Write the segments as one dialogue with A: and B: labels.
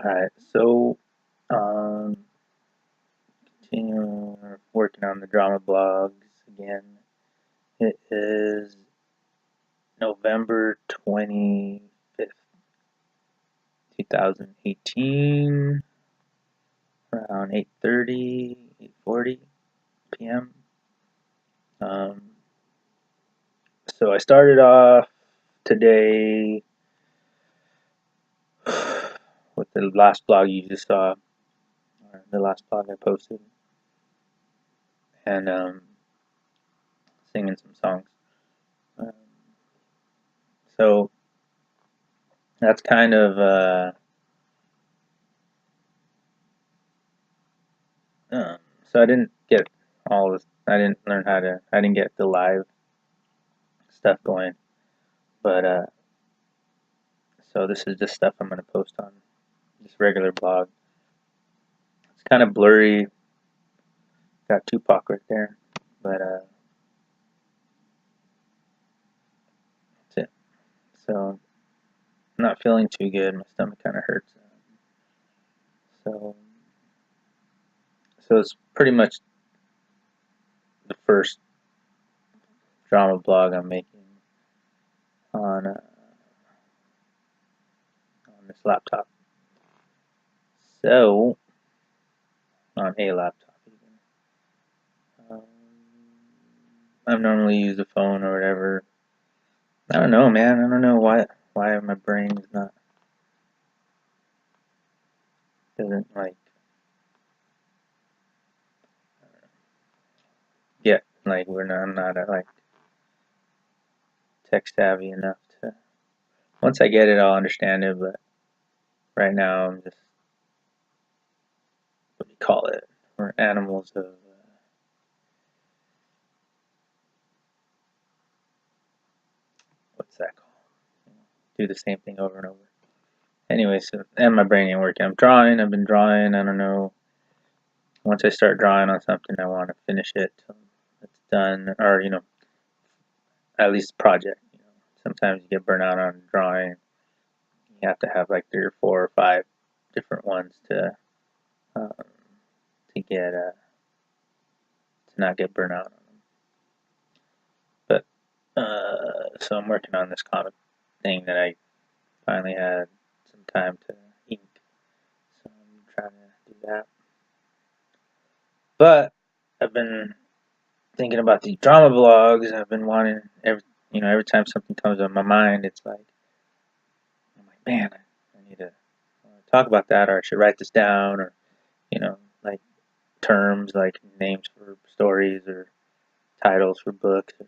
A: Alright, so continuing working on the drama blogs again. It is November 25th, 2018, around 8:30, 8:40 p.m. Um, so I started off today with the last blog you just saw, or the last blog I posted, and singing some songs. Um, so that's kind of so I didn't get all this. I didn't learn how to. I didn't get the live stuff going, but so this is just stuff I'm gonna post on this regular blog. It's kind of blurry. Got Tupac right there, but that's it. So I'm not feeling too good. My stomach kind of hurts. So it's pretty much the first drama blog I'm making on this laptop. So on a laptop even. I normally use a phone or whatever. I don't know, man. I don't know why my brain is not doesn't like get like I'm not like tech savvy enough to. Once I get it, I'll understand it. But right now, I'm just what do you call it? We're animals of what's that called? Do the same thing over and over. Anyway, so and my brain ain't working. I'm drawing. I've been drawing. I don't know. Once I start drawing on something, I want to finish it till it's done, or at least project. Sometimes you get burnt out on drawing. You have to have like 3 or 4 or 5 different ones um, get to not get burnt out on them. But so I'm working on this comic thing that I finally had some time to ink. So I'm trying to do that. But I've been thinking about these drama vlogs. I've been wanting every time something comes on my mind, it's like I'm like, man, I need to talk about that, or I should write this down, or like terms like names for stories or titles for books, or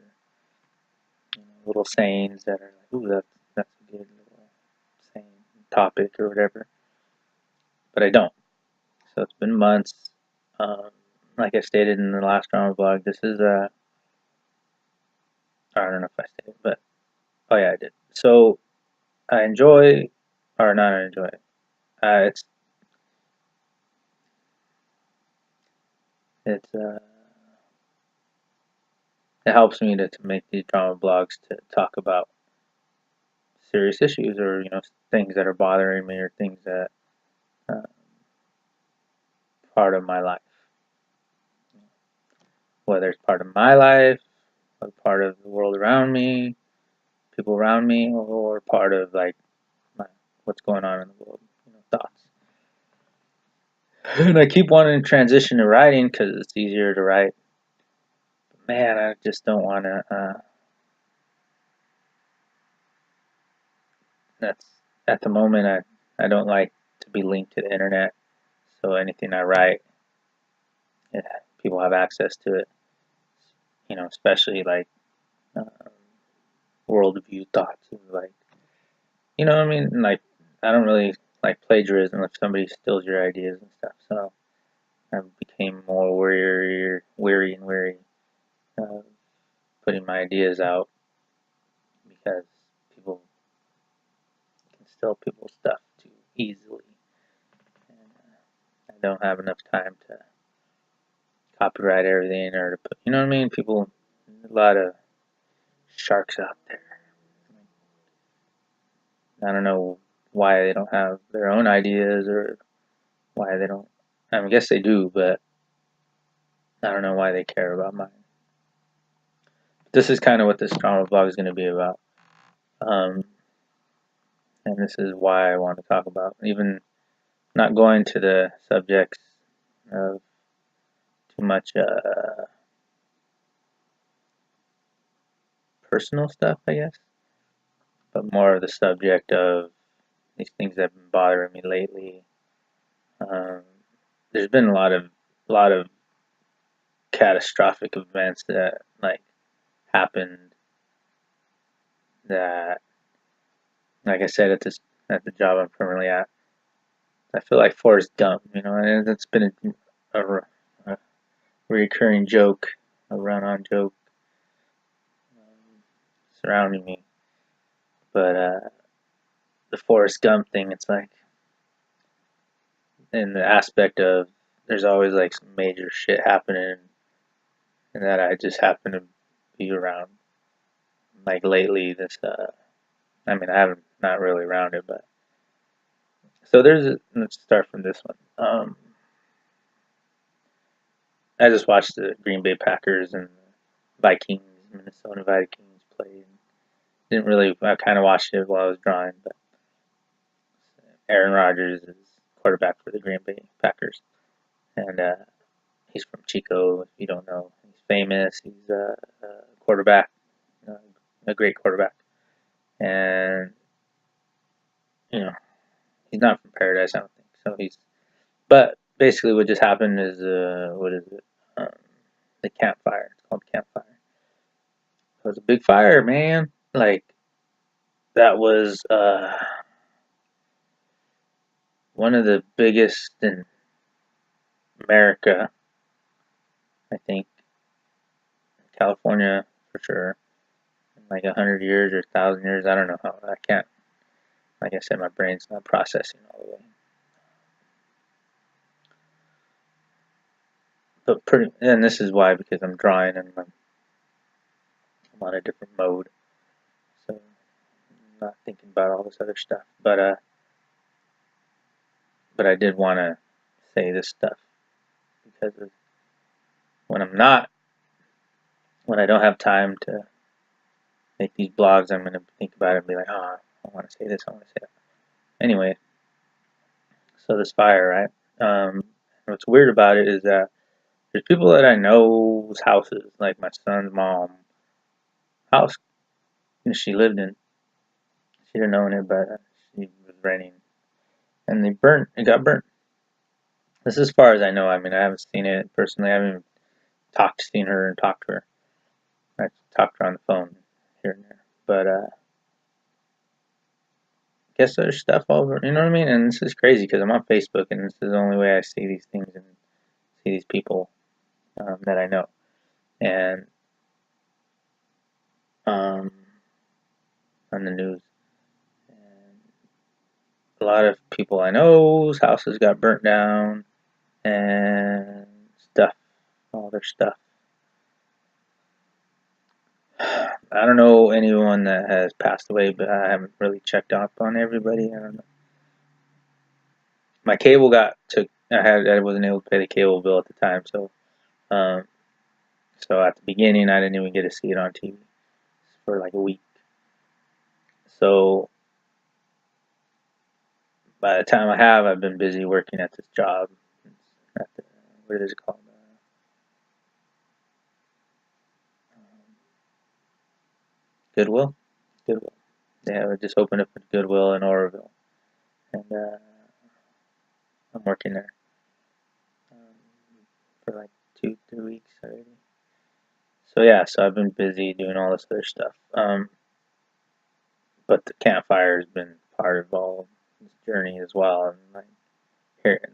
A: little sayings that are like, ooh, that's a good little saying topic or whatever. But I don't. So it's been months. Um, like I stated in the last drama blog, this is I don't know if I stated, but oh yeah, I did. So I enjoy, or not enjoy. It's it's it helps me to make these drama blogs to talk about serious issues, or things that are bothering me, or things that uh, part of my life, whether it's part of my life, or part of the world around me, people around me, or part of like what's going on in the world, thoughts. And I keep wanting to transition to writing because it's easier to write. But man, I just don't want to. That's at the moment. I don't like to be linked to the internet. So anything I write, yeah, people have access to it. Especially like um, worldview thoughts, and like what I mean. Like I don't really like plagiarism if somebody steals your ideas and stuff. So I became more wary of putting my ideas out because people can steal people's stuff too easily, and I don't have enough time to copyright everything or to put. You know what I mean? People, a lot of sharks out there. I don't know why they don't have their own ideas, or why they don't. I mean, I guess they do, but I don't know why they care about mine. This is kind of what this drama vlog is going to be about. And this is why I want to talk about, even not going to the subjects of too much personal stuff, I guess, but more of the subject of these things that have been bothering me lately. There's been a lot of catastrophic events that like happened that, like I said, at the job I'm currently at, I feel like Forrest Gump, and that's been a recurring joke, a run-on joke surrounding me. But the Forrest Gump thing, it's like in the aspect of there's always like some major shit happening, and that I just happen to be around. Like lately, I mean, I haven't not really around it, but so let's start from this one. I just watched the Green Bay Packers and Vikings, Minnesota Vikings play. Didn't really. I kind of watched it while I was drawing, but Aaron Rodgers is quarterback for the Green Bay Packers, and he's from Chico. If you don't know, he's famous. He's a quarterback, a great quarterback, and he's not from Paradise. I don't think so. But basically, what just happened is what is it? The campfire. It's called campfire. It was a big fire, man. Like that was one of the biggest in America, I think. California for sure. In like 100 years or 1,000 years, I don't know how. I can't. Like I said, my brain's not processing all the way. And this is why, because I'm drawing and I'm on a different mode, so I'm not thinking about all this other stuff. But I did want to say this stuff because when when I don't have time to make these blogs, I'm gonna think about it and be like, oh, I want to say this, I want to say that. Anyway, so this fire, right? What's weird about it is that there's people that I know's houses, like my son's mom house, she lived in. She didn't own it, but she was renting, and it got burnt. This is as far as I know. I mean, I haven't seen it personally. I haven't even seen her and talked to her. I talked to her on the phone here and there, but I guess there's stuff all over. You know what I mean? And this is crazy because I'm on Facebook, and this is the only way I see these things and see these people that I know, and on the news. And a lot of people I know's houses got burnt down and stuff, all their stuff. I don't know anyone that has passed away, but I haven't really checked up on everybody. I don't know. My cable got took. I wasn't able to pay the cable bill at the time, so so at the beginning I didn't even get to see it on TV for like a week. So by the time I've been busy working at this job. At the, what is it called? Goodwill. Goodwill. They have just opened up a Goodwill in Oroville, and I'm working there for like 2, 3 weeks already. So yeah, so I've been busy doing all this other stuff. But the campfire has been part of all this journey as well. And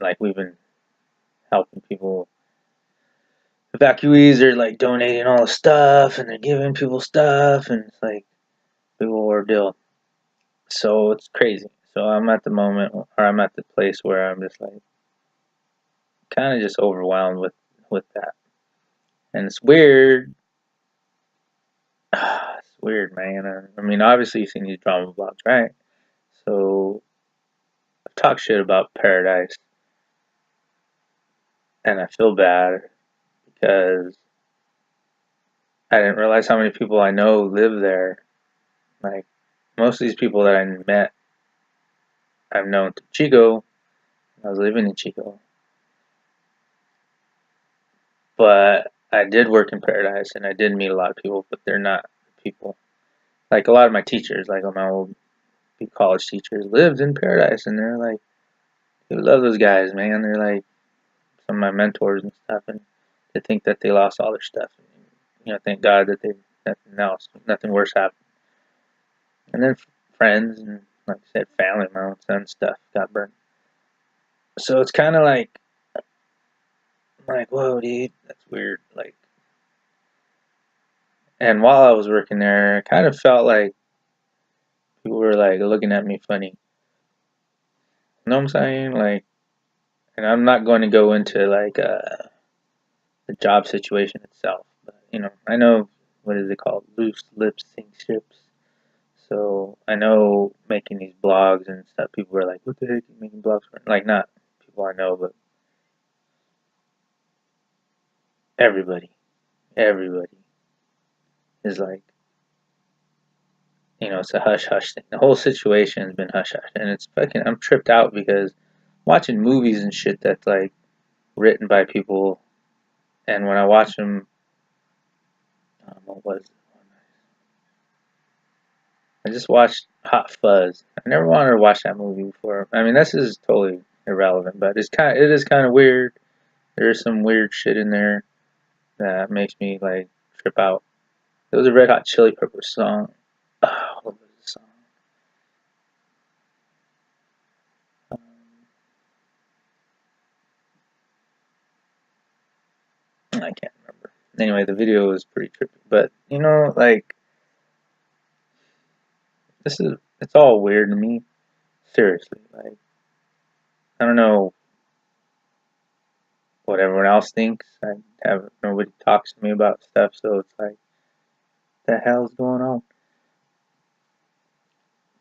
A: like we've been helping people. Evacuees are like donating all the stuff, and they're giving people stuff, and it's like a big ordeal. So it's crazy. So I'm at the moment, or I'm at the place where I'm just like kind of just overwhelmed with that, and it's weird. It's weird, man. I mean, obviously you've seen these drama vlogs, right? So talk shit about paradise, and I feel bad because I didn't realize how many people I know live there. Like, most of these people that I met, I've known through Chico. I was living in Chico. But I did work in Paradise, and I did meet a lot of people, but they're not people. Like, a lot of my teachers, like my old college teachers, lived in Paradise, and they're like, I love those guys, man. They're like some of my mentors and stuff, and to think that they lost all their stuff. Thank God that they nothing worse happened. And then friends and, like I said, family, my own son's stuff got burned. So it's kind of like, whoa, dude, that's weird. Like, and while I was working there, I kind of felt like people were like looking at me funny. You know what I'm saying? Like, and I'm not going to go into like the job situation itself, but I know what is it called, loose lips sink ships. So I know making these blogs and stuff, people were like, "What the heck are you making blogs for?" Like, not people I know, but everybody, everybody is like, it's a hush hush thing. The whole situation has been hush hush, and it's fucking. I'm tripped out because watching movies and shit that's like written by people, and when I watch them, what was it? I just watched Hot Fuzz. I never wanted to watch that movie before. I mean, this is totally irrelevant, but it is kind of weird. There is some weird shit in there that makes me like trip out. It was a Red Hot Chili Peppers song. Oh, what was the song? Um, I can't remember. Anyway, the video was pretty trippy, but like it's all weird to me. Seriously, like I don't know what everyone else thinks. I have nobody talks to me about stuff, so it's like, the hell's going on?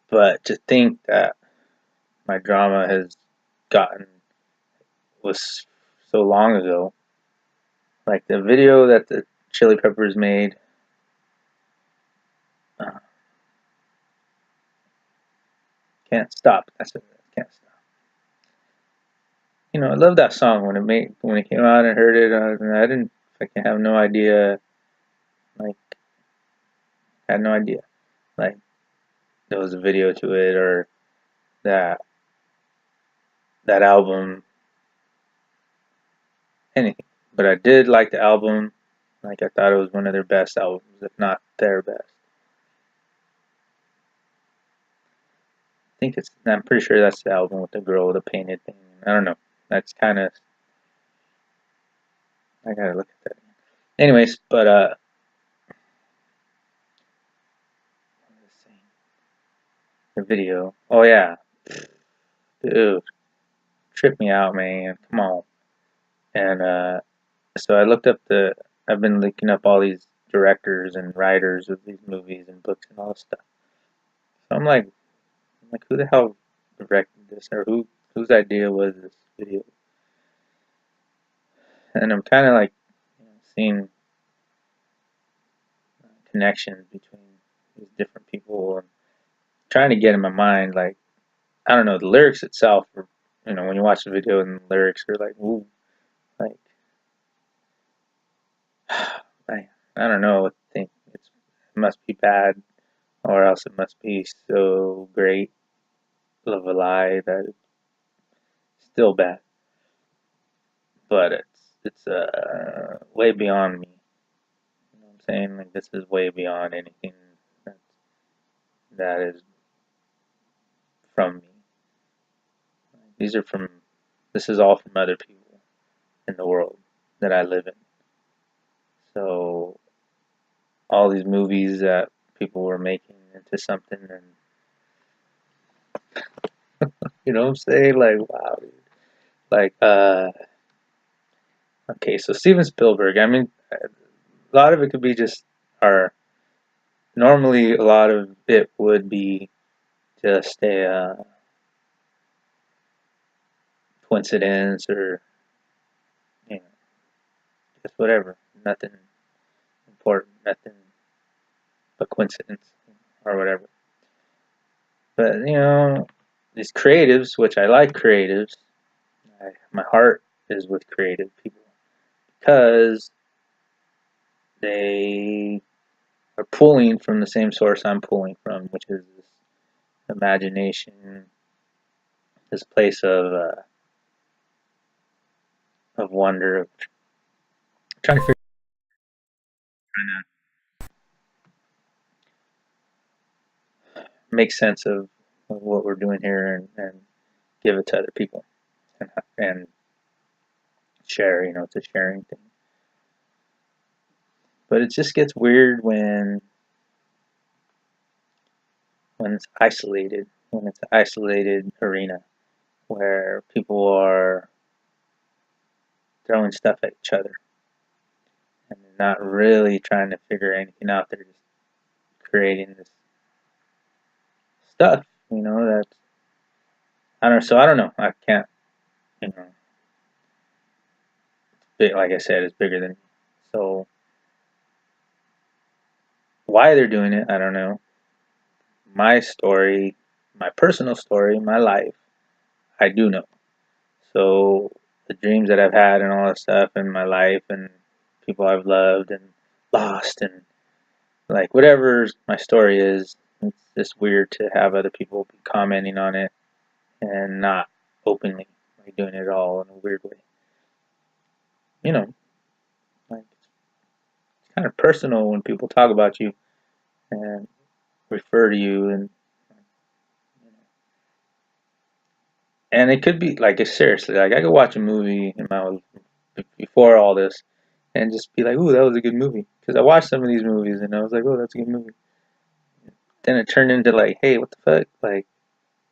A: But to think that my drama has gotten was so long ago, like the video that the Chili Peppers made, uh, can't stop. That's it. Can't stop. I love that song when it came out and heard it. I didn't fucking have no idea. Like, had no idea. Like, there was a video to it or that that album, anything. But I did like the album. Like, I thought it was one of their best albums, if not their best. I'm pretty sure that's the album with the girl with the painted thing. I don't know. That's kind of, I gotta look at that. Anyways, but the video. Oh yeah, dude, trip me out, man. Come on. And so I looked up I've been looking up all these directors and writers of these movies and books and all this stuff. So I'm like, who the hell directed this, or whose idea was this video? And I'm kind of like, seeing connections between these different people and trying to get in my mind, like, I don't know, the lyrics itself, or when you watch the video and the lyrics are like, ooh, like, man, I don't know what to think. It must be bad, or else it must be so great of a lie that it's still bad. But it's way beyond me. You know what I'm saying? Like, this is way beyond anything that that is from me. These are from. This is all from other people in the world that I live in. So all these movies that people were making into something, and you know what I'm saying? Like, wow, dude. Like, okay, so Steven Spielberg, I mean, a lot of it could be just, or normally a lot of it would be just coincidence or just whatever. Nothing important, nothing but coincidence or whatever. But these creatives, which I like creatives, my heart is with creative people because they are pulling from the same source I'm pulling from, which is this imagination, this place of wonder, of trying to figure make sense of what we're doing here and give it to other people and share. It's a sharing thing. But it just gets weird when it's isolated, when it's an isolated arena where people are throwing stuff at each other and they're not really trying to figure anything out. They're just creating this stuff, that's I don't know. So I don't know. I can't, you know, like I said, it's bigger than me. So why they're doing it, I don't know. My story, my personal story, my life, I do know. So the dreams that I've had and all that stuff in my life and people I've loved and lost and like whatever my story is, it's just weird to have other people be commenting on it and not openly, like doing it all in a weird way. Like it's kind of personal when people talk about you and refer to you and it could be like seriously, like I could watch a movie in my before all this and just be like, "Ooh, that was a good movie," because I watched some of these movies and I was like, "Oh, that's a good movie." Then it turned into like, "Hey, what the fuck? Like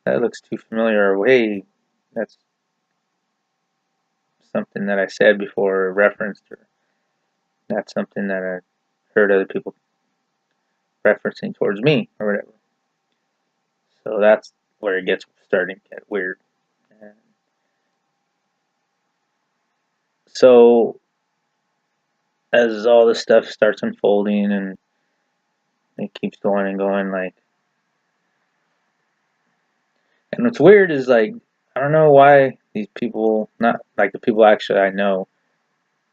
A: that looks too familiar," or "Hey, that's something that I said before or referenced," or "That's something that I heard other people referencing towards me," or whatever. So that's where it gets starting to get weird. And so as all this stuff starts unfolding and it keeps going and going, like, and what's weird is like, I don't know why these people, not like the people actually I know,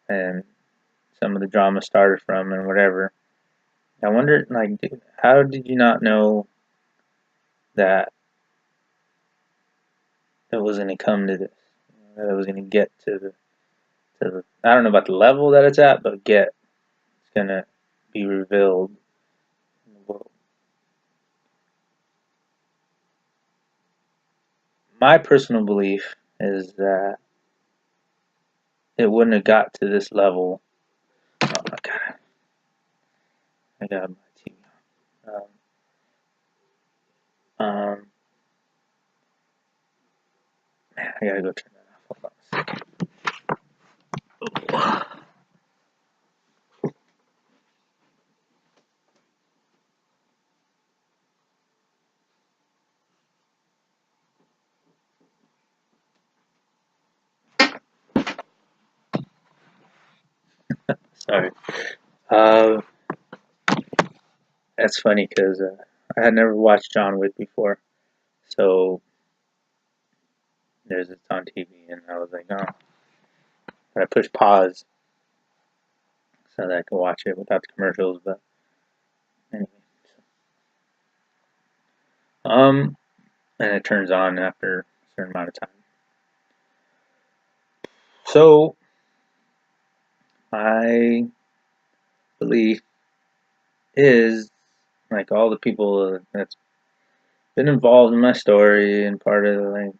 A: and some of the drama started from and whatever. I wonder, like, dude, how did you not know that it was going to come to this? That it was going to get to the, I don't know about the level that it's at, but it's going to be revealed in the world. My personal belief is that it wouldn't have got to this level. Oh my god, I got my TV on. Man, I gotta go turn that off. Hold on a second. Sorry. Uh, that's funny because I had never watched John Wick before, so there's it's on TV, and I was like, oh. And I pushed pause so that I could watch it without the commercials. But anyway, and it turns on after a certain amount of time. So my belief is like all the people that's been involved in my story and part of like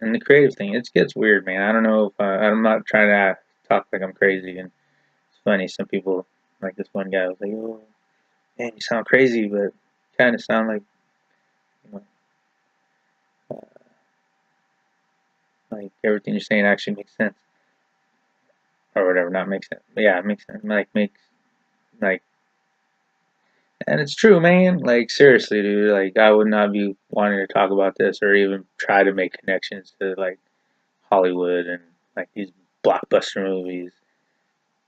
A: and the creative thing. It gets weird, man. I don't know if I'm not trying to talk like I'm crazy. And it's funny. Some people like this one guy was like, "Oh, man, you sound crazy, but kind of sound like you know, like everything you're saying actually makes sense or whatever. Not makes sense, but yeah, it makes sense. Like makes like, and it's true, man. Like seriously, dude. Like I would not be wanting to talk about this or even try to make connections to like Hollywood and like these blockbuster movies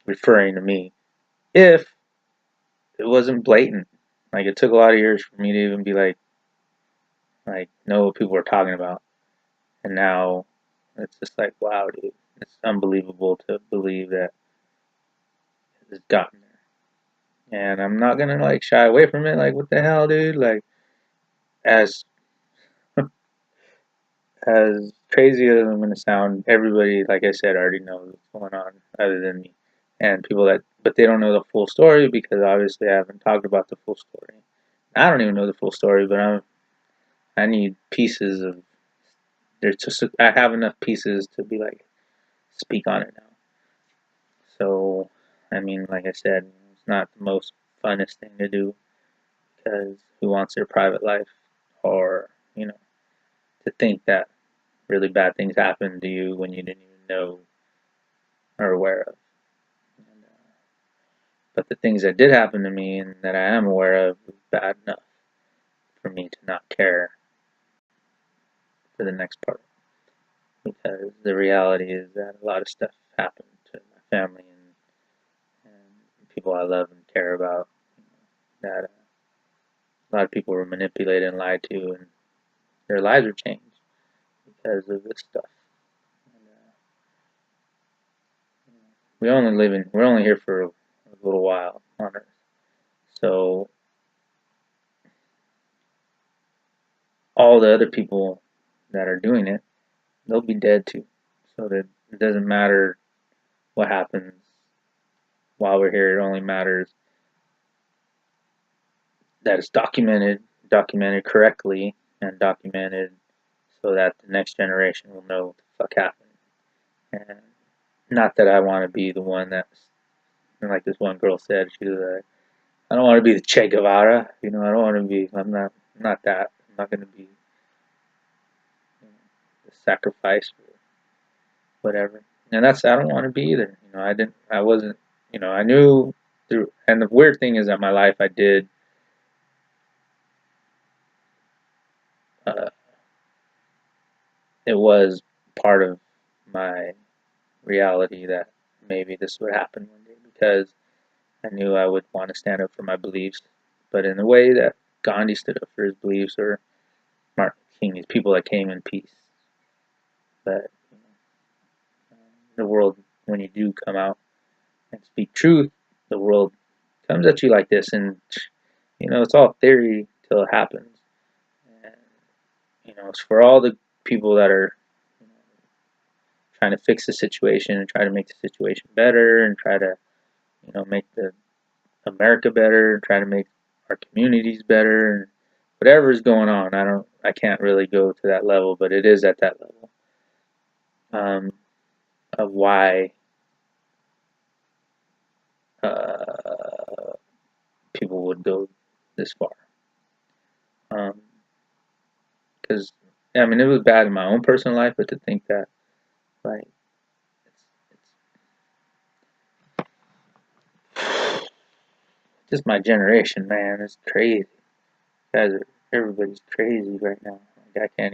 A: referring to me if it wasn't blatant. Like it took a lot of years for me to even be like know what people were talking about, and now it's just like wow, dude, it's unbelievable to believe that it's gotten there. And I'm not gonna like shy away from it. Like what the hell, dude? Like as as crazy as I'm gonna sound, everybody, like I said, already knows what's going on other than me. And people that, but they don't know the full story because obviously I haven't talked about the full story. I don't even know the full story, but I need pieces of. There's just I have enough pieces to be like speak on it now. So I mean, like I said, it's not the most funnest thing to do because who wants their private life or to think that really bad things happen to you when you didn't even know or aware of. And, but the things that did happen to me and that I am aware of was bad enough for me to not care for the next part. Because the reality is that a lot of stuff happened to my family and people I love and care about. That a lot of people were manipulated and lied to, and their lives were changed because of this stuff. And, we're only here for a little while on Earth. So all the other people that are doing it, they'll be dead too. So that it doesn't matter what happens while we're here. It only matters that it's documented correctly, and documented so that the next generation will know what the fuck happened. And not that I want to be the one that's like this one girl said. She was like, I don't want to be the Che Guevara. I don't want to be. I'm not that. I'm not going to be the sacrifice for whatever. And that's I don't want to be either. I didn't. I wasn't. I knew through. And the weird thing is that my life, I did. Uh, it was part of my reality that maybe this would happen one day because I knew I would want to stand up for my beliefs, but in the way that Gandhi stood up for his beliefs, or Martin King, these people that came in peace. But the world, when you do come out and speak truth, the world comes at you like this, and it's all theory till it happens. And it's for all the people that are trying to fix the situation and try to make the situation better and try to make the America better and try to make our communities better and whatever is going on. I can't really go to that level, but it is at that level of why people would go this far. Because I mean, it was bad in my own personal life, but to think that like it's just my generation, man, it's crazy. Everybody's crazy right now. Like, I can't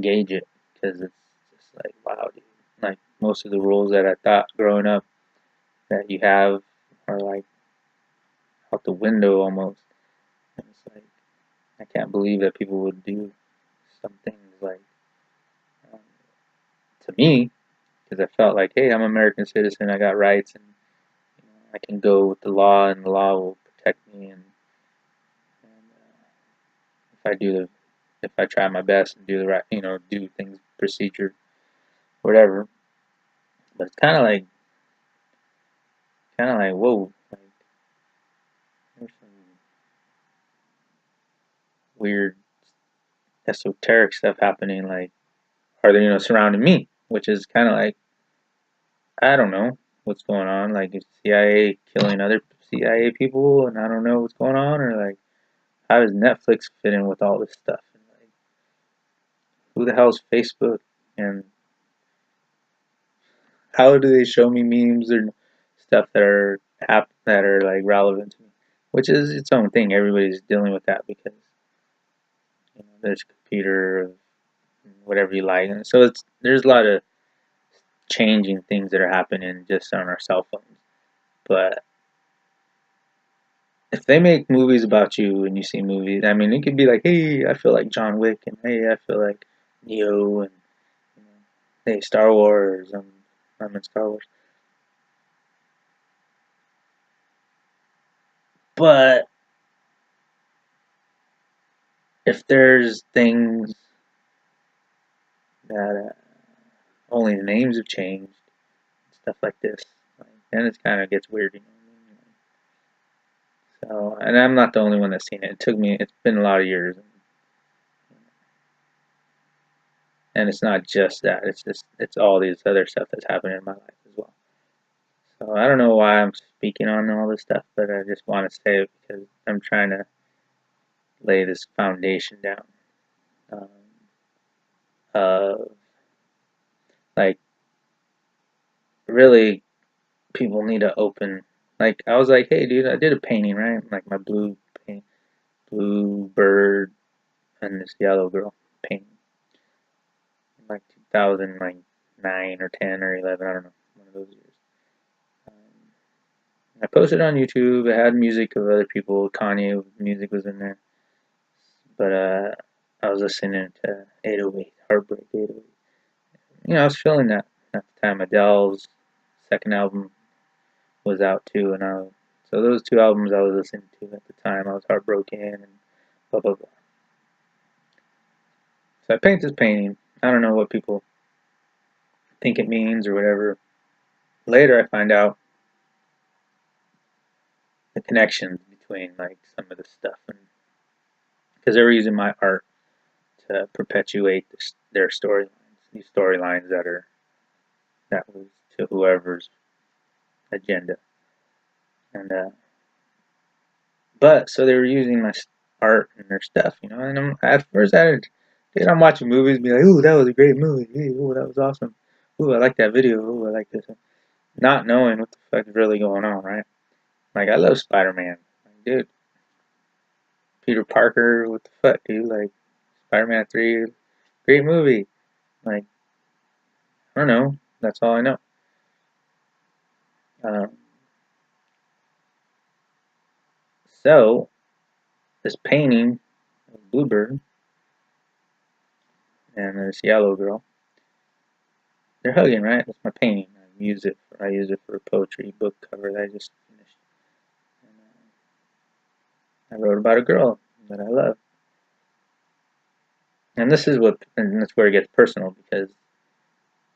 A: gauge it because it's just like wow, dude. Like most of the rules that I thought growing up that you have are like out the window almost. And it's like I can't believe that people would do some things like um, to me because I felt like, hey, I'm an American citizen, I got rights, and I can go with the law, and the law will protect me. And if I try my best and do the right, do things procedure, whatever. But it's kind of like whoa, like there's some weird esoteric stuff happening, like are they surrounding me, which is kind of like I don't know what's going on, like is CIA killing other CIA people, and I don't know what's going on, or like how does Netflix fit in with all this stuff, and like who the hell's Facebook, and how do they show me memes or stuff that are like relevant to me, which is its own thing. Everybody's dealing with that because there's computer whatever you like. And so there's a lot of changing things that are happening just on our cell phones. But if they make movies about you and you see movies, I mean, it could be like, hey, I feel like John Wick, and hey, I feel like Neo, and you know, hey, Star Wars, I'm in Star Wars. But if there's things that only the names have changed, stuff like this, like, then it kind of gets weird, you know what I mean? So, and I'm not the only one that's seen it. It's been a lot of years, and it's not just that. It's all these other stuff that's happening in my life as well. So I don't know why I'm speaking on all this stuff, but I just want to say it because I'm trying to lay this foundation down. Um, uh, like really, people need to open. Like I was like, hey, dude, I did a painting, right? Like my blue bird and this yellow girl painting, like 2009 or 10 or 11, I don't know, one of those years. Um, I posted on YouTube. It had music of other people. Kanye music was in there, but I was listening to 808, Heartbreak 808. You know, I was feeling that at the time. Adele's second album was out too, and so those two albums I was listening to at the time. I was heartbroken and blah blah blah. So I paint this painting. I don't know what people think it means or whatever. Later, I find out the connections between like some of the stuff, and because they were using my art to perpetuate their storylines, these storylines that was to whoever's agenda, and but so they were using my art and their stuff, you know. And at first, dude, I'm watching movies, and be like, "Ooh, that was a great movie. Ooh, that was awesome. Ooh, I like that video. Ooh, I like this." Not knowing what the fuck is really going on, right? Like, I love Spider-Man, like, dude. Peter Parker, what the fuck, dude? Like, Spider-Man 3, great movie. Like, I don't know. That's all I know. Um, so this painting of Bluebird and this yellow girl, they're hugging, right? That's my painting. I use it for a poetry book cover that I just finished. And, I wrote about a girl that I love. And that's where it gets personal, because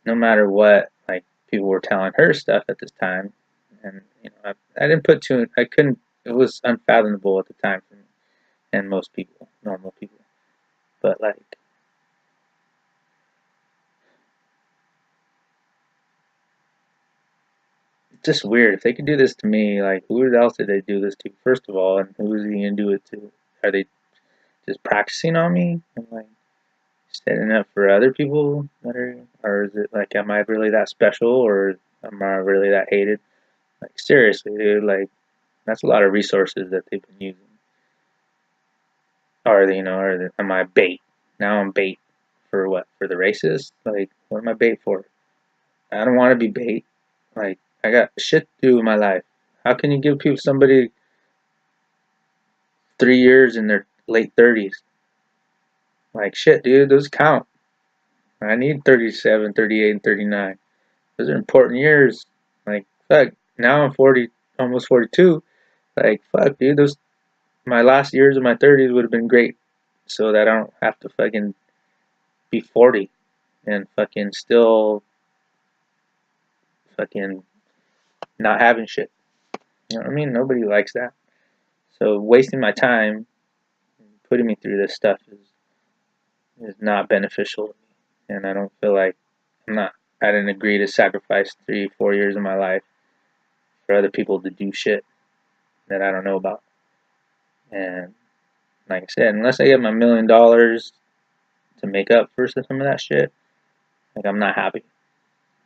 A: no matter what, like, people were telling her stuff at this time, and you know, I didn't put two. I couldn't. It was unfathomable at the time for me and most people, normal people. But like, it's just weird. If they could do this to me, like, who else did they do this to? First of all, and who is he gonna do it to? Are they just practicing on me? And like setting up for other people that are, or is it like, am I really that special, or am I really that hated? Like, seriously, dude, like, that's a lot of resources that they've been using. Or, you know, am I bait? Now I'm bait for what? For the racists? Like, what am I bait for? I don't want to be bait. Like, I got shit to do with my life. How can you give somebody 3 years in their late 30s? Like, shit, dude, those count. I need 37, 38, and 39. Those are important years. Like, fuck. Now I'm 40, almost 42. Like, fuck, dude, my last years of my 30s would have been great, so that I don't have to fucking be 40 and fucking still fucking not having shit. You know what I mean? Nobody likes that. So wasting my time putting me through this stuff is not beneficial to me. And I don't feel like I'm not I didn't agree to sacrifice 3, 4 years of my life for other people to do shit that I don't know about. And like I said, unless I get my $1 million to make up for some of that shit, like, I'm not happy.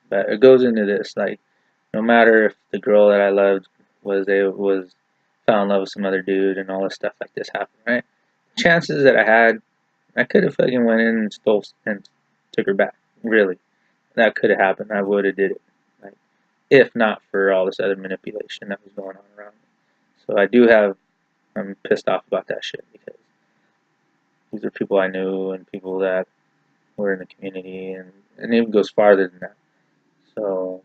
A: But it goes into this, like, no matter if the girl that I loved was fell in love with some other dude and all this stuff like this happened, right? Chances that I could have fucking went in and stole and took her back. Really, that could have happened. I would have did it. Like, if not for all this other manipulation that was going on around me. So I'm pissed off about that shit because these are people I knew and people that were in the community, and it even goes farther than that. So,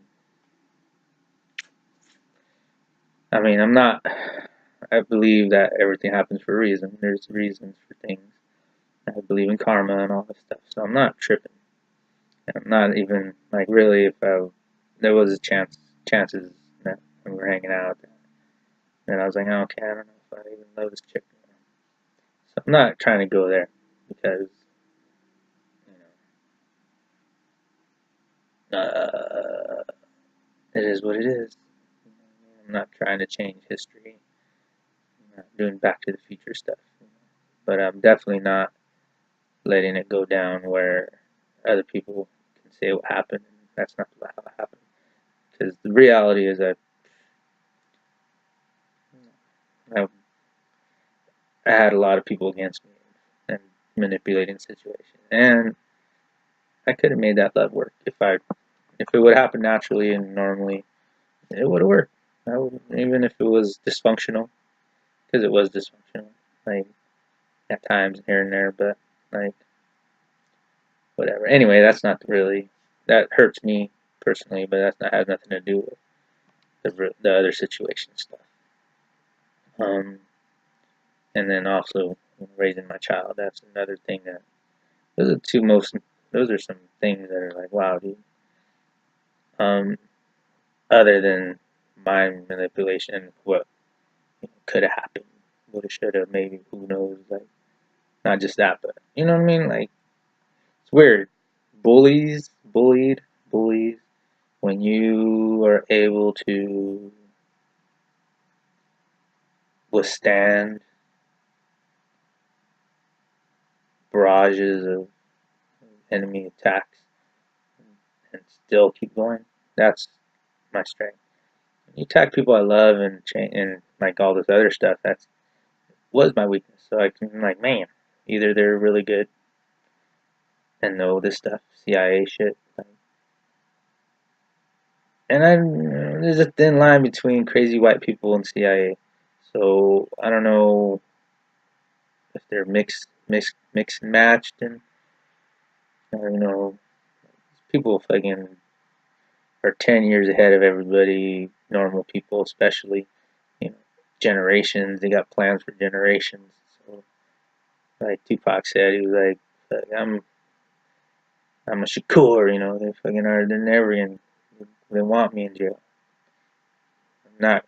A: I mean, I believe that everything happens for a reason. There's reasons for things. I believe in karma and all this stuff. So I'm not tripping. And I'm not even, like, really, there was chances that we were hanging out, and I was like, oh, okay, I don't know if I even love this chick. So I'm not trying to go there because, you know, it is what it is. I'm not trying to change history. I'm not doing Back to the Future stuff. But I'm definitely not letting it go down where other people can say what happened and that's not how it happened. Because the reality is that I, I had a lot of people against me and manipulating the situation, and I could have made that love work if it would happen naturally and normally. It would have worked. Even if it was dysfunctional, because it was dysfunctional, like at times here and there, but like whatever. Anyway, that's not really that hurts me personally, but that has nothing to do with the other situation stuff. And then also raising my child. That's another thing that those are two most. Those are some things that are like, wow, dude. Um, Other than mind manipulation, what could have happened, woulda, shoulda, maybe, who knows? Like, not just that, but you know what I mean? Like, it's weird. Bullied. When you are able to withstand barrages of enemy attacks and still keep going, that's my strength. You attack people I love and like all this other stuff. That was my weakness. So I can like, man, either they're really good and know this stuff, CIA shit, like, and there's a thin line between crazy white people and CIA. So I don't know if they're mixed and matched, and people fucking are 10 years ahead of everybody, normal people especially, you know, generations. They got plans for generations. So, like Tupac said, he was like, I'm a Shakur, they fucking are. They're never in. They want me in jail. I'm not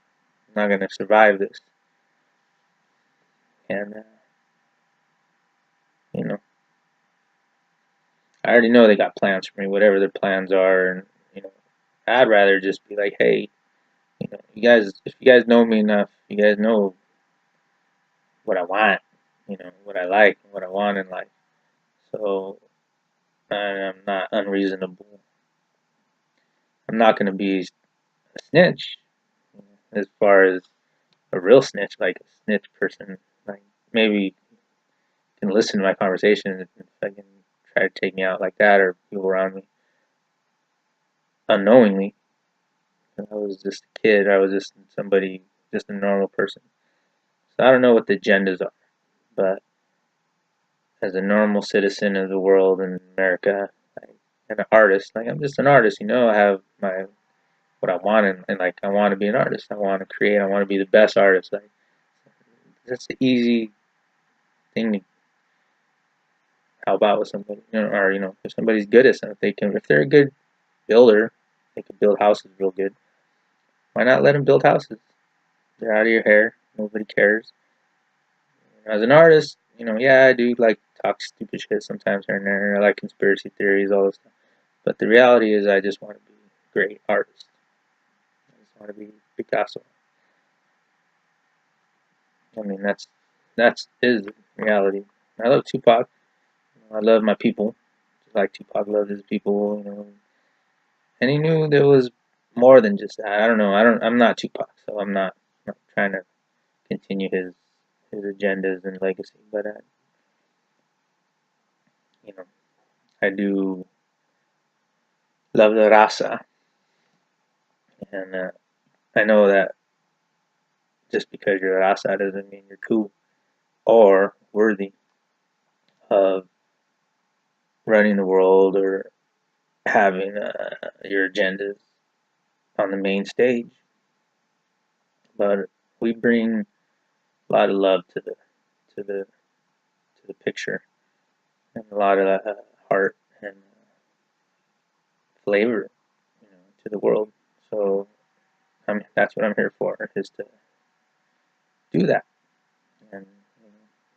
A: gonna survive this. And you know, I already know they got plans for me, whatever their plans are, and you know, I'd rather just be like, hey, you guys, if you guys know me enough, you guys know what I want, what I like, what I want in life. So I'm not unreasonable. I'm not gonna be a snitch, as far as a real snitch, like a snitch person, like maybe can listen to my conversation and fucking try to take me out like that, or people around me unknowingly. I was just a kid. I was just somebody, just a normal person. So I don't know what the agendas are, but as a normal citizen of the world in America, and an artist, like I'm just an artist, I have my what I want, and like I want to be an artist. I want to create. I want to be the best artist. Like that's the easy thing to help out with somebody, or if somebody's good at something, if they're a good builder, they can build houses real good. Why not let them build houses? They're out of your hair. Nobody cares. As an artist, yeah, I do like talk stupid shit sometimes here and there. I like conspiracy theories, all this stuff. But the reality is, I just want to be a great artist. I just want to be Picasso. I mean, that's is reality. I love Tupac. I love my people, just like Tupac loved his people. And he knew there was more than just that. I don't know. I'm not Tupac, so I'm not trying to continue his agendas and legacy. But you know, I do love the raza, and I know that just because you're a raza doesn't mean you're cool or worthy of running the world or having your agendas on the main stage. But we bring a lot of love to the to the picture, and a lot of heart and flavor, to the world. So that's what I'm here for, is to do that. And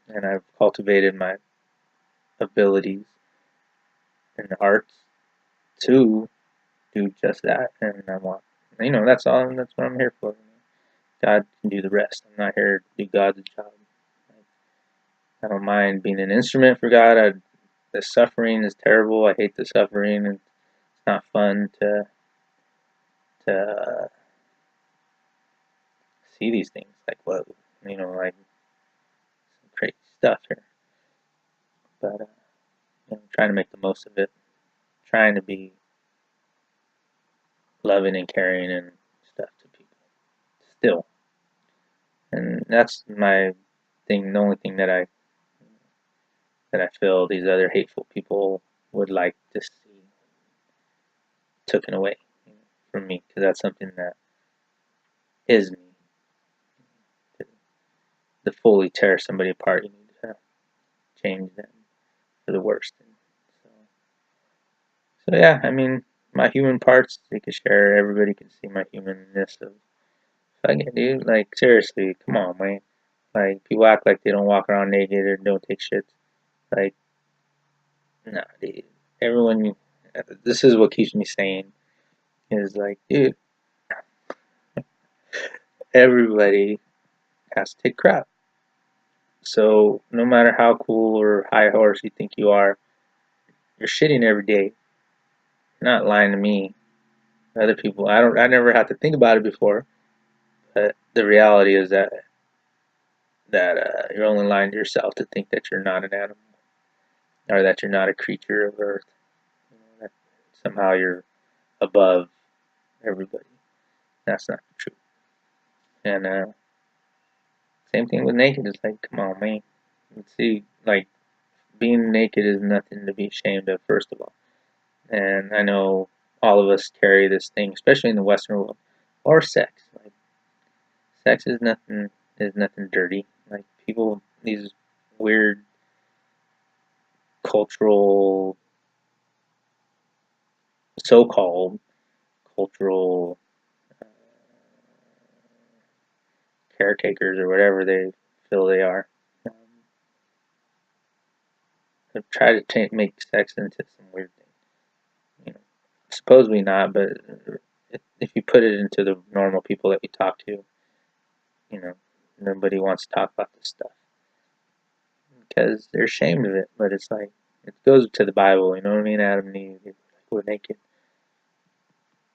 A: and I've cultivated my abilities in the arts to do just that. And I want, that's all. That's what I'm here for. God can do the rest. I'm not here to do God's job. I don't mind being an instrument for God. The suffering is terrible. I hate the suffering, and it's not fun to see these things. Like, whoa, like some crazy stuff here. But trying to make the most of it, trying to be loving and caring and stuff to people still. And that's my thing. The only thing that I feel these other hateful people would like to see taken away from me, because that's something that is me. To fully tear somebody apart, you need to change them for the worst. And so yeah, I mean, my human parts, they can share. Everybody can see my humanness of, fuck it, dude. Like, seriously, come on, man. Like, people act like they don't walk around naked or don't take shits. Like, nah, dude. Everyone, this is what keeps me sane. Is like, dude, everybody has to take crap. So no matter how cool or high horse you think you are, you're shitting every day. You're not lying to me. Other people, I never had to think about it before, but the reality is that you're only lying to yourself to think that you're not an animal, or that you're not a creature of Earth. That somehow you're above everybody. That's not the truth. And same thing with naked. It's like, come on, man. Let's see, like, being naked is nothing to be ashamed of, first of all. And I know all of us carry this thing, especially in the Western world, or sex. Like, sex is nothing dirty. Like, people, these weird cultural, so-called cultural caretakers or whatever they feel they are, um, have tried to make sex into some weird thing. Supposedly not, but if you put it into the normal people that we talk to, nobody wants to talk about this stuff because they're ashamed of it. But it's like, it goes to the Bible, you know what I mean? Adam and Eve, they were naked.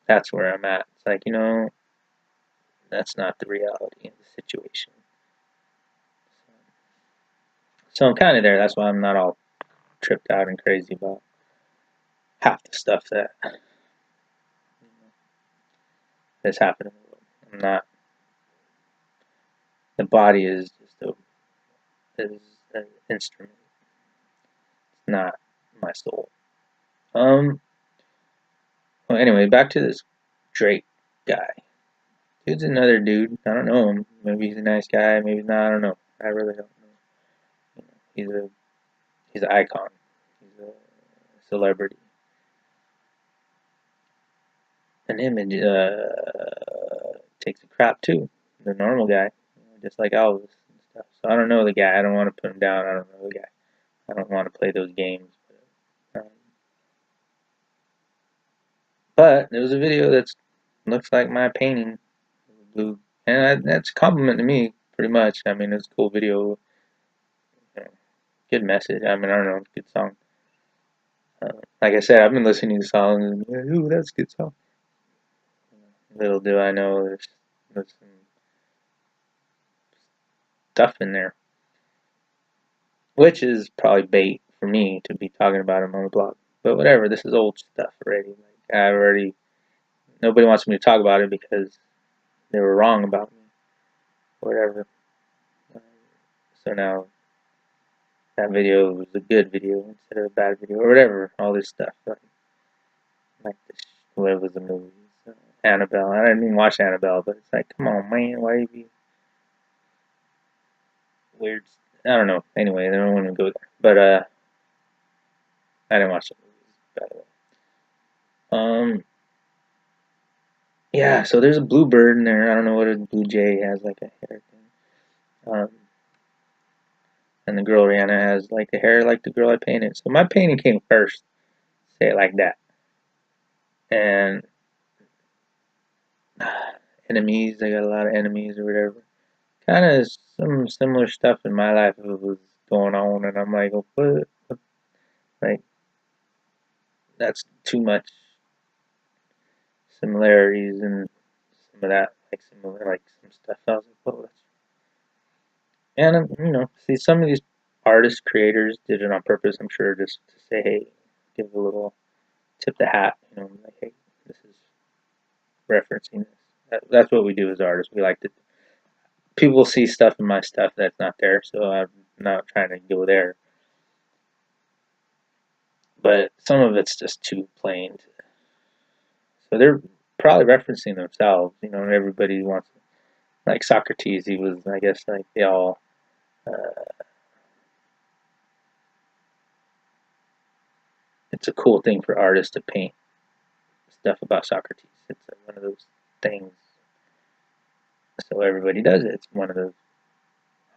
A: That's where I'm at. It's like, that's not the reality of the situation. So I'm kind of there. That's why I'm not all tripped out and crazy about half the stuff that has happened in the world. I'm not. The body is just is an instrument. It's not my soul. Well, anyway, back to this Drake guy. Dude's another dude. I don't know him. Maybe he's a nice guy. Maybe not. I don't know. I really don't know. He's an icon. He's a celebrity. An image takes a crap too. The normal guy, just like Elvis and stuff. So I don't know the guy. I don't want to put him down. I don't know the guy. I don't want to play those games. But there was a video that looks like my painting, blue, and that's a compliment to me, pretty much. I mean, it's a cool video, good message. I mean, I don't know, good song. Like I said, I've been listening to songs, and ooh, that's a good song. Little do I know, there's some stuff in there, which is probably bait for me to be talking about them on the blog. But whatever, this is old stuff already. Like nobody wants me to talk about it because they were wrong about me, whatever. So now that video was a good video instead of a bad video, or whatever. All this stuff, like this, what was the movie? Annabelle. I didn't even watch Annabelle, but it's like, come on, man, why you be weird? I don't know. Anyway, I don't want to go there. But I didn't watch the movies, by the way. Yeah. So there's a bluebird in there. I don't know what a blue jay has, like a hair thing. And the girl Rihanna has like the hair like the girl I painted. So my painting came first. Say it like that. And enemies. I got a lot of enemies or whatever. Kind of some similar stuff in my life was going on, and I'm like, oh, what? Like, that's too much similarities and some of that, like similar, like some stuff. I was like, oh, that's. And you know, see, some of these artists, creators did it on purpose. I'm sure just to say, hey, give a little tip the hat. You know, like, hey, this is referencing this. That's what we do as artists. We like to. People see stuff in my stuff that's not there, so I'm not trying to go there. But some of it's just too plain. So they're probably referencing themselves. You know, everybody wants, like Socrates. He was, I guess, like they all. It's a cool thing for artists to paint stuff about Socrates. It's one of those things. So everybody does it. It's one of those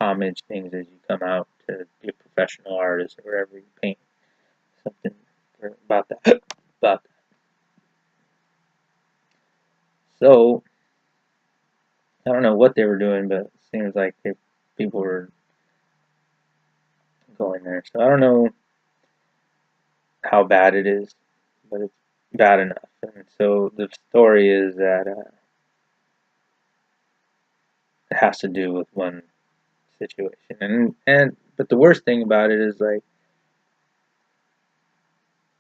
A: homage things as you come out to be a professional artist or wherever you paint something about that. About that. So I don't know what they were doing, but it seems like people were going there. So I don't know how bad it is, but it's bad enough. And so the story is that it has to do with one situation, but the worst thing about it is like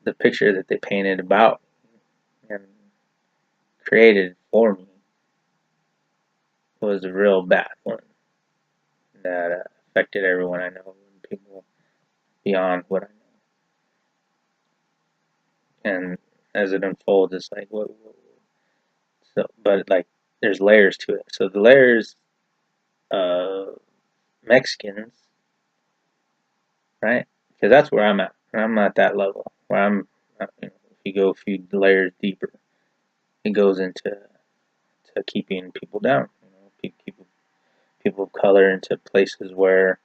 A: the picture that they painted about and created for me was a real bad one that affected everyone I know and people beyond what I know. And as it unfolds, it's like what so, but like there's layers to it. So the layers, Mexicans, right? Because that's where I'm at. I'm at that level where if you go a few layers deeper, it goes into keeping people down. You know, people of color into places where,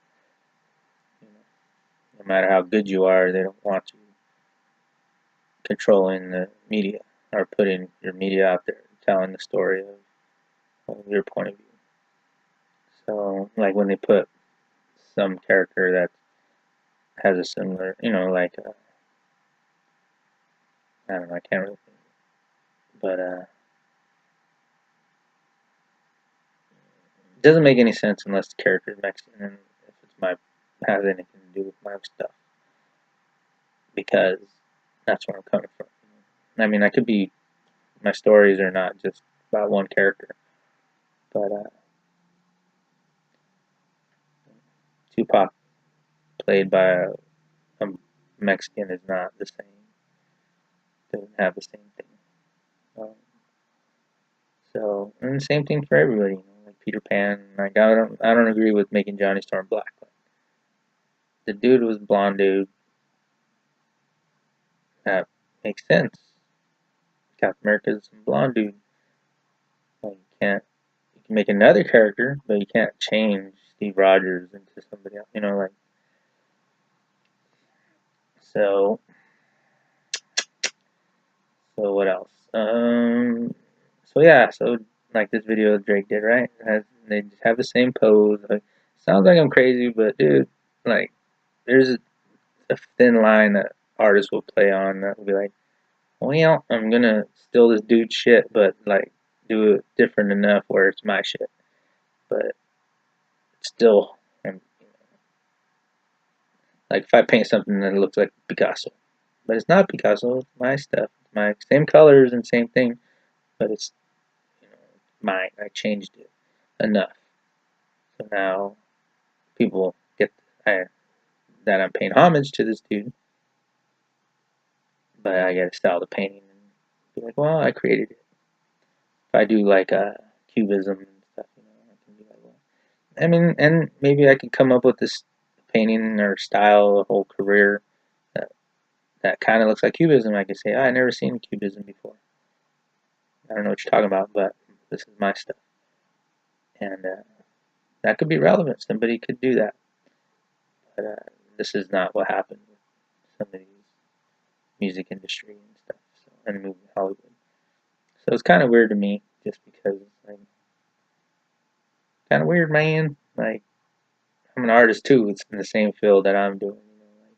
A: you know, no matter how good you are, they don't want you controlling the media or putting your media out there, telling the story of your point of view. So, like when they put some character that has a similar, you know, like I don't know, I can't really think, but it doesn't make any sense unless the character is Mexican and if it's has anything to do with my stuff, because that's where I'm coming from. I mean, my stories are not just about one character, but Tupac played by a Mexican is not the same. Doesn't have the same thing. Um, and the same thing for everybody. You know, like Peter Pan. Like I don't agree with making Johnny Storm black. Like, the dude was a blonde dude. That makes sense. Captain America's a blonde dude. Like you can make another character, but you can't change Steve Rogers into somebody else. You know, like so. So what else? So yeah, so like this video Drake did, right? They just have the same pose. Like, sounds like I'm crazy, but dude, like, there's a thin line that artists will play on that will be like, well, I'm gonna steal this dude's shit, but like do it different enough where it's my shit, but still, and Like if I paint something that looks like Picasso, but it's not Picasso, it's my stuff, my same colors and same thing, but it's, you know, mine. I changed it enough, so now people get I, that I'm paying homage to this dude, but I gotta style the painting and be like, well, I created it. If I do like cubism and stuff, you know, I can be like, well, I mean, and maybe I could come up with this painting or style, a whole career that kind of looks like cubism. I could say, oh, I never seen cubism before. I don't know what you're talking about, but this is my stuff, and that could be relevant. Somebody could do that, but this is not what happened with some of these music industry and stuff, so, and movie Hollywood. So it's kind of weird to me, just because like, kind of weird, man. Like I'm an artist too. It's in the same field that I'm doing. You know, like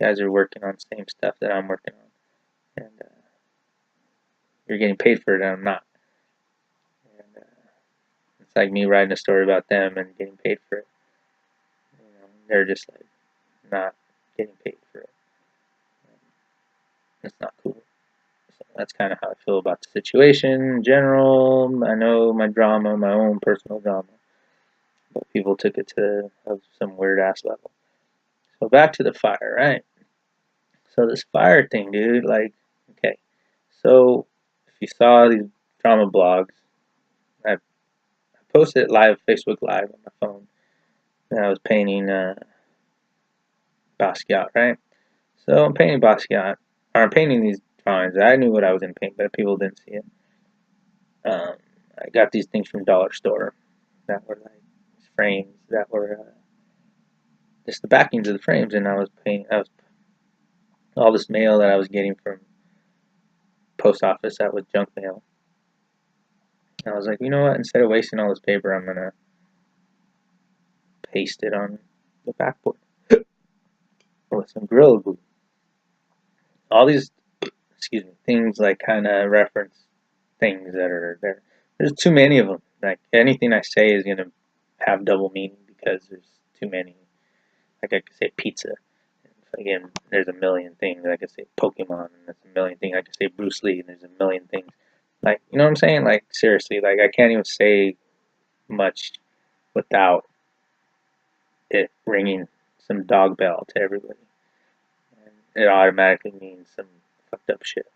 A: guys are working on the same stuff that I'm working on, and you're getting paid for it, and I'm not. And it's like me writing a story about them and getting paid for it. You know, they're just like not getting paid for it. It's not cool. So that's kind of how I feel about the situation in general. I know my drama, my own personal drama, but people took it to some weird ass level. So back to the fire, right? So this fire thing, dude, like, okay. So if you saw these drama blogs, I posted it live, Facebook Live on my phone, and I was painting Basquiat, right? So I'm painting Basquiat, or I'm painting these drawings. I knew what I was going to paint, but people didn't see it. I got these things from Dollar Store that were like frames that were just the backings of the frames, and I was painting. I was all this mail that I was getting from post office that was junk mail. And I was like, you know what? Instead of wasting all this paper, I'm gonna paste it on the backboard with some Gorilla Glue. All these, excuse me, things like kind of reference things that are there. There's too many of them. Like anything I say is gonna have double meaning because there's too many. Like I could say pizza. Again, there's a million things. I could say Pokemon, and there's a million things. I could say Bruce Lee, and there's a million things. Like, you know what I'm saying? Like, seriously, like, I can't even say much without it ringing some dog bell to everybody. And it automatically means some fucked up shit.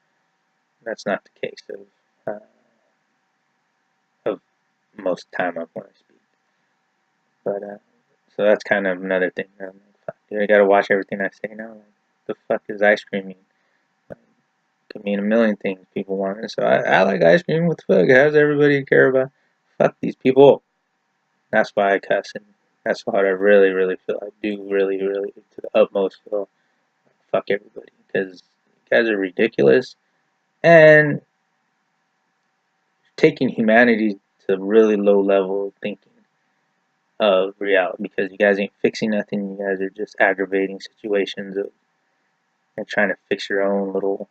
A: That's not the case of most time when I speak. But, so that's kind of another thing. I'm like, fuck, dude, I gotta watch everything I say now. Like, the fuck is ice cream mean? Like, it could mean a million things people want. So I like ice cream. What the fuck? How does everybody care about? Fuck these people. That's why I cuss, and that's what I really, really feel. I do really, really, to the utmost, feel like fuck everybody, because you guys are ridiculous and taking humanity to a really low level of thinking of reality, because you guys ain't fixing nothing. You guys are just aggravating situations and trying to fix your own little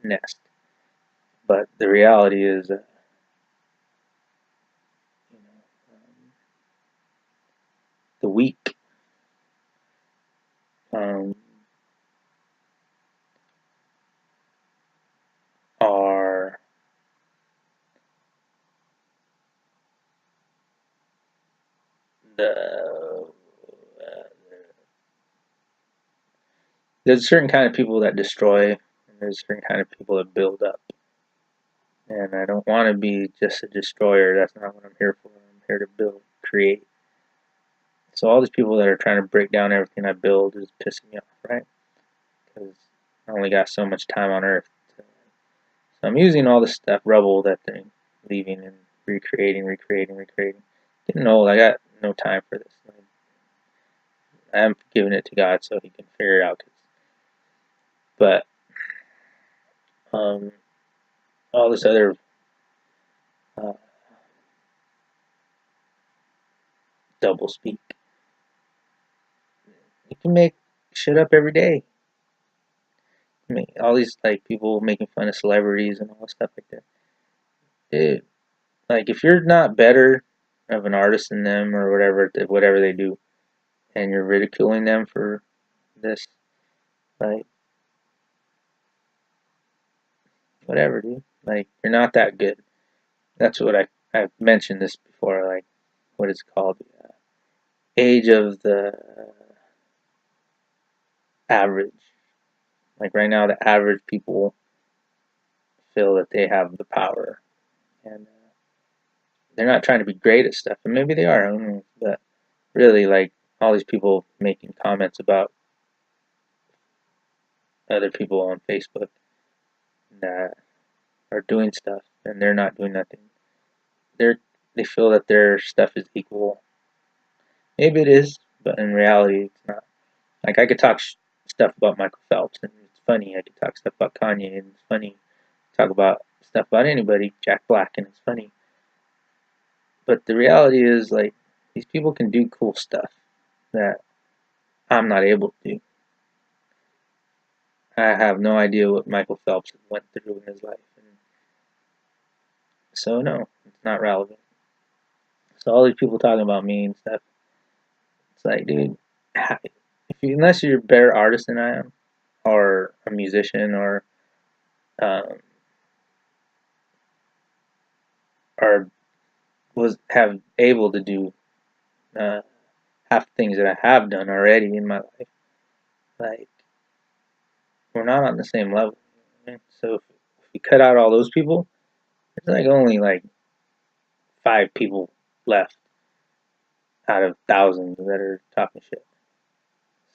A: nest. But the reality is, you know, the weak um, are the there's a certain kind of people that destroy, and there's a certain kind of people that build up. And I don't want to be just a destroyer. That's not what I'm here for. I'm here to build, create. So all these people that are trying to break down everything I build is pissing me off, right? Because I only got so much time on Earth. So I'm using all this stuff, rubble that they're leaving, and recreating. Getting old. I got no time for this. I'm giving it to God so He can figure it out. But all this other uh, double speak, you can make shit up every day. I mean, all these like people making fun of celebrities and all stuff like that. Dude, like if you're not better of an artist than them or whatever they do, and you're ridiculing them for this, like, whatever, dude. Like, you're not that good. That's what I've mentioned this before. Like, what is it called? The age of the average. Like right now, the average people feel that they have the power, and they're not trying to be great at stuff. And maybe they are, I don't know, but really, like all these people making comments about other people on Facebook that are doing stuff, and they're not doing nothing. They feel that their stuff is equal. Maybe it is, but in reality, it's not. Like I could talk stuff about Michael Phelps, and it's funny. I could talk stuff about Kanye, and it's funny. Talk about stuff about anybody, Jack Black, and it's funny. But the reality is, like, these people can do cool stuff that I'm not able to do. I have no idea what Michael Phelps went through in his life, and so no, it's not relevant. So all these people talking about me and stuff, it's like, dude, unless you're a better artist than I am, or a musician, um, or was have able to do uh, half the things that I have done already in my life, like we're not on the same level. So if you cut out all those people, there's like only like 5 people left out of thousands that are talking shit.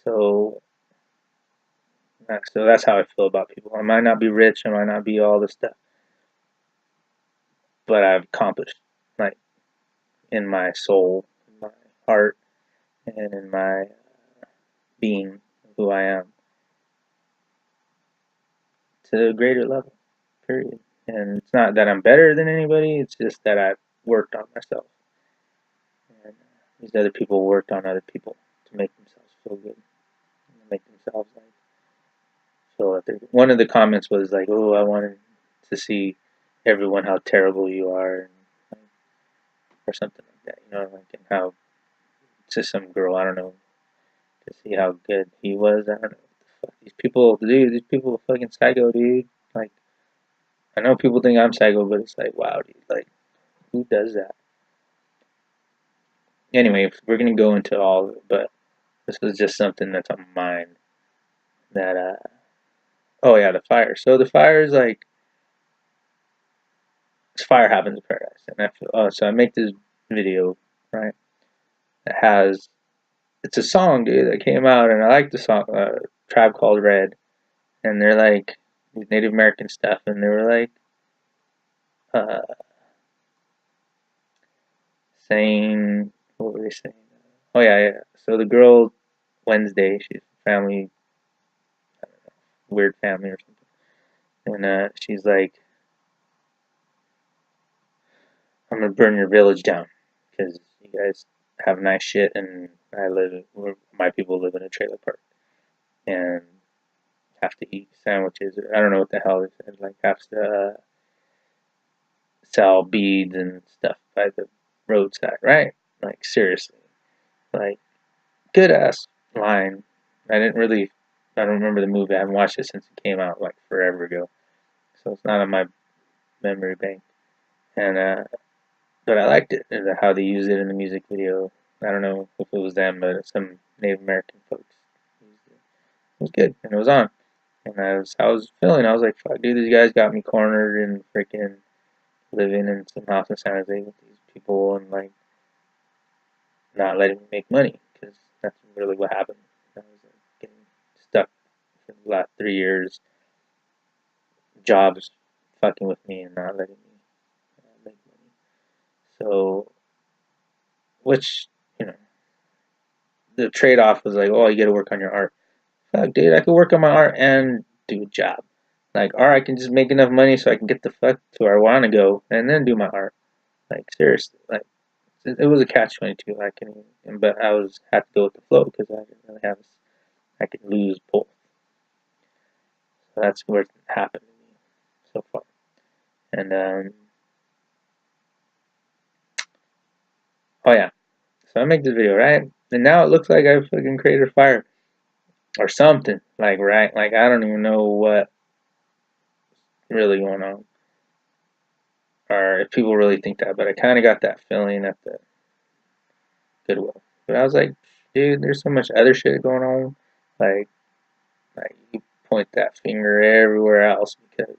A: So, so that's how I feel about people. I might not be rich, I might not be all this stuff, but I've accomplished, like, in my soul, in my heart, and in my being, who I am, to a greater level. Period. And it's not that I'm better than anybody. It's just that I've worked on myself, and these other people worked on other people to make themselves feel good, and make themselves like feel that they're. One of the comments was like, "Oh, I wanted to see everyone how terrible you are," and, or something like that. You know, like and how to some girl, I don't know, to see how good he was. I don't know. Fuck these people, dude. These people are fucking psycho, dude. Like, I know people think I'm psycho, but it's like, wow, dude. Like, who does that? Anyway, we're gonna go into all of it, but this was just something that's on my mind. That oh yeah, the fire. So the fire is like, fire happens in paradise, and I feel, oh, so I make this video, right? That has, it's a song, dude, that came out, and I like the song, Tribe Called Red, and they're like Native American stuff, and they were like uh, saying, what were they saying? Oh yeah, yeah. So the girl Wednesday, she's family, weird family or something, and she's like, I'm gonna burn your village down because you guys have nice shit, and my people live in a trailer park and have to eat sandwiches. Or I don't know what the hell they said. Like have to sell beads and stuff by the roadside, right? Like seriously, like good ass line. I didn't really. I don't remember the movie. I haven't watched it since it came out like forever ago, so it's not on my memory bank. And but I liked it, and how they used it in the music video. I don't know if it was them, but some Native American folks used it. It was good, and it was on. And I was feeling, I was like, fuck, dude, these guys got me cornered and freaking living in some house in San Jose with these people and like not letting me make money because that's really what happened. I was like, getting stuck for the last 3 years, jobs fucking with me and not letting me make money. So, which, you know, the trade off was like, oh, you gotta work on your art. Fuck, dude, I could work on my art and do a job. Like, or I can just make enough money so I can get the fuck to where I want to go and then do my art. Like, seriously, like, it was a catch-22. I can, but I had to go with the flow because I didn't really have, I could lose both. So that's where it happened to me so far. And, oh yeah, so I make this video, right? And now it looks like I fucking created a fire. or something, like, right? Like, I don't even know what really going on, or if people really think that, but I kind of got that feeling at the Goodwill. But I was like, dude, there's so much other shit going on. Like, you point that finger everywhere else because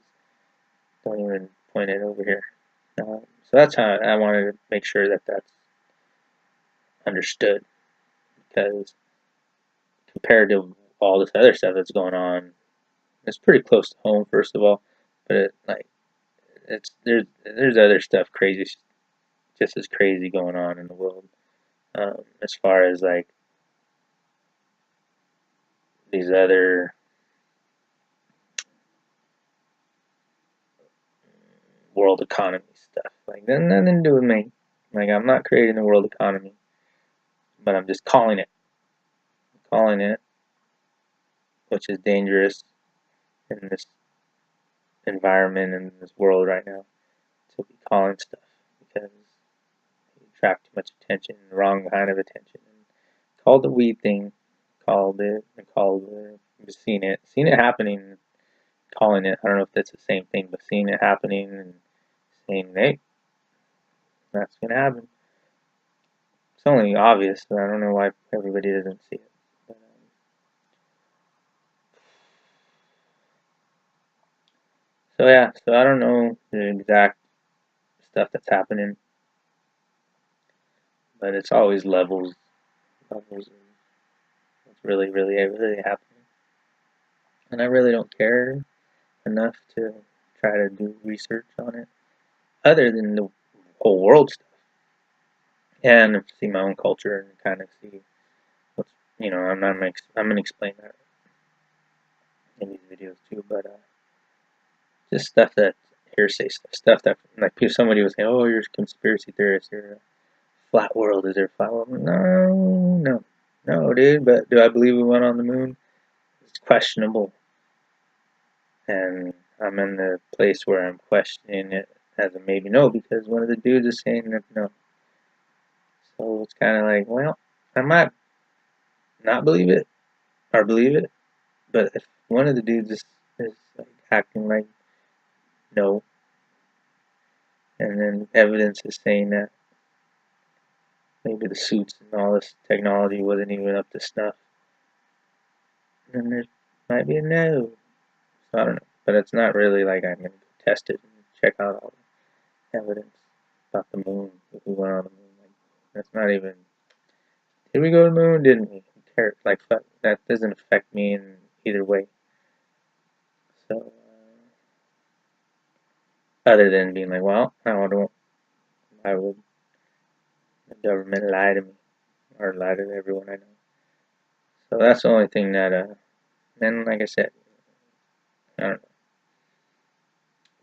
A: don't even point it over here. So that's how I wanted to make sure that that's understood, because compared to all this other stuff that's going on, it's pretty close to home, first of all. But there's other stuff crazy, just as crazy going on in the world. As far as like these other world economy stuff, like nothing to do with me. Like, I'm not creating the world economy, but I'm just calling it, which is dangerous in this environment and this world right now, to be calling stuff, because you attract too much attention, the wrong kind of attention. And called the weed thing, called it, and called it, just seen it happening, calling it. I don't know if that's the same thing, but seeing it happening and saying, hey, that's gonna happen. It's only obvious, but I don't know why everybody doesn't see it. But, so yeah, so I don't know the exact stuff that's happening, but it's always levels of what's really happening. And I really don't care enough to try to do research on it, other than the whole world stuff, and see my own culture and kind of see what's, I'm gonna explain that in these videos too, but just stuff that hearsay stuff that like somebody was saying, oh, you're a conspiracy theorist, you're a flat world, is there a flat world? No, dude. But do I believe we went on the moon? It's questionable, and I'm in the place where I'm questioning it as a maybe no, because one of the dudes is saying that no. So it's kind of like, well, I might not believe it or believe it, but if one of the dudes is like acting like no, and then evidence is saying that maybe the suits and all this technology wasn't even up to snuff, then there might be a no. So I don't know, but it's not really like I'm going to test it and check out all the evidence about the moon, if we went on the moon. Like, that's not even, did we go to the moon? Didn't we? Who cares? Like, that doesn't affect me in either way. So, other than being like, well, why would the government lie to me or lie to everyone I know? So that's the only thing that, and like I said, I don't know.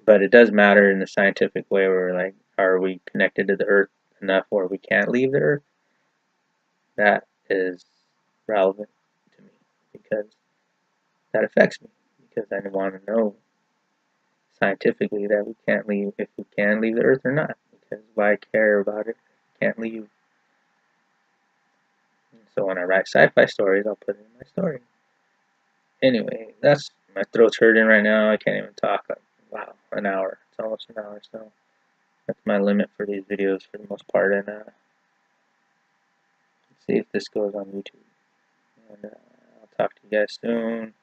A: But it does matter in the scientific way, where like, are we connected to the Earth enough where we can't leave the Earth? That is relevant to me, because that affects me, because I want to know scientifically that we can't leave, if we can leave the Earth or not, because why care about it? We can't leave. And so when I write sci-fi stories, I'll put it in my story. Anyway, that's, my throat's hurting right now. I can't even talk. Like, wow, an hour. It's almost an hour, so that's my limit for these videos for the most part. And let's see if this goes on YouTube. And I'll talk to you guys soon.